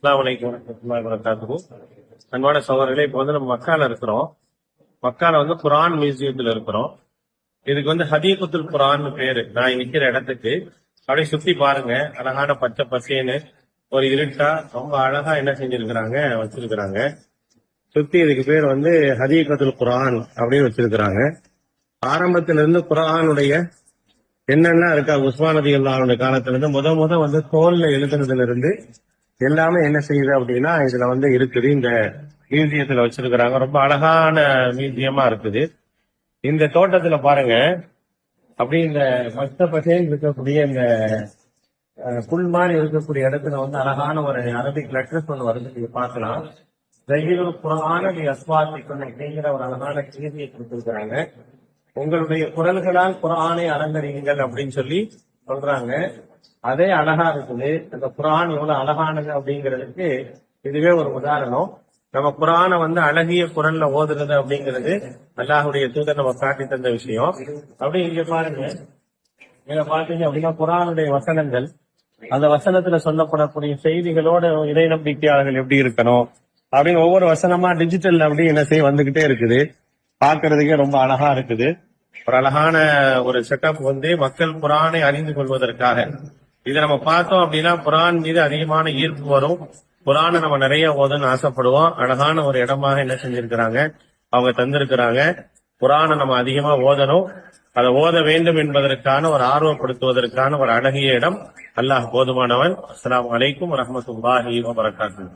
அஸ்ஸலாமு அலைக்கும் வரஹ்மத்துல்லாஹி வபரகாத்துஹு. அன்பான சகோதரர்களே, இப்போ நம்ம மக்கால இருக்கிறோம். மக்கால குர்ஆன் மியூசியத்துல இருக்கிறோம். இதுக்கு ஹதீகத்துல் குர்ஆன் பேரு. நான் நிக்கிற இடத்துக்கு அப்படியே சுத்தி பாருங்க. அழகான பச்சை பசேன்னு ஒரு இருட்டா ரொம்ப அழகா என்ன செஞ்சிருக்கிறாங்க, வச்சிருக்கிறாங்க. சுத்தி இதுக்கு பேர் ஹதீகத்துல் குர்ஆன் அப்படின்னு வச்சிருக்கிறாங்க. ஆரம்பத்துல இருந்து குர்ஆனுடைய என்னெல்லாம் இருக்கா, உஸ்மான் ரலியல்லாஹு காலத்துல இருந்து முத தோல்ல எழுதுனதுல இருந்து எல்லாமே என்ன செய்யுது அப்படின்னா இதுல இருக்குது. இந்த மியூசியத்துல வச்சிருக்கிறாங்க. ரொம்ப அழகான மியூசியமா இருக்குது. இந்த தோட்டத்துல பாருங்க, அப்படி இந்த பச்சை பசேல் இருக்கக்கூடிய இந்த புல் மாதிரி இருக்கக்கூடிய இடத்துல அழகான ஒரு அரபிக் லெட்டர்ஸ் வருது. நீங்க பார்க்கலாம். ஜஹீருல் குர்ஆன் பி அஸ்வாத்திக்கும் அப்படிங்கிற ஒரு அழகான செய்தியை கொடுத்திருக்கிறாங்க. உங்களுடைய குரல்களால் குர்ஆனை அலங்கரியுங்கள் அப்படின்னு சொல்லி சொல்றாங்க. அதே அழகா இருக்குது. அந்த குர்ஆன் எவ்வளவு அழகானது அப்படிங்கிறதுக்கு இதுவே ஒரு உதாரணம். நம்ம குர்ஆனை அழகிய குரல்ல ஓதுறது அப்படிங்கிறது அல்லாஹ்வுடைய தூதர் நம்ம காட்டி தந்த விஷயம். அப்படி இங்க பாருங்க, இங்க பாத்தீங்க அப்படின்னா குர்ஆனுடைய வசனங்கள், அந்த வசனத்துல சொல்லப்படக்கூடிய செய்திகளோட இறை நம்பிக்கையாளர்கள் எப்படி இருக்கணும் அப்படின்னு ஒவ்வொரு வசனமா டிஜிட்டல் அப்படி என்ன செய்ய வந்துகிட்டே இருக்குது. பாக்குறதுக்கே ரொம்ப அழகா இருக்குது. ஒரு அழகான ஒரு செட்டப் மக்கள் குர்ஆனை அறிந்து கொள்வதற்காக இதை நம்ம பார்த்தோம் அப்படின்னா குர்ஆன் மீது அதிகமான ஈர்ப்பு வரும். குர்ஆனை நம்ம நிறைய ஓதணும்னு ஆசைப்படுவோம். அழகான ஒரு இடமாக என்ன செஞ்சிருக்கிறாங்க, அவங்க தந்திருக்கிறாங்க. குர்ஆனை நம்ம அதிகமா ஓதணும். அதை ஓத வேண்டும் என்பதற்கான ஒரு ஆர்வப்படுத்துவதற்கான ஒரு அழகிய இடம். அல்லாஹ் போதுமானவன். அஸ்ஸலாமு அலைக்கும் வரஹ்மத்துல்லாஹி வபரகாத்துஹு.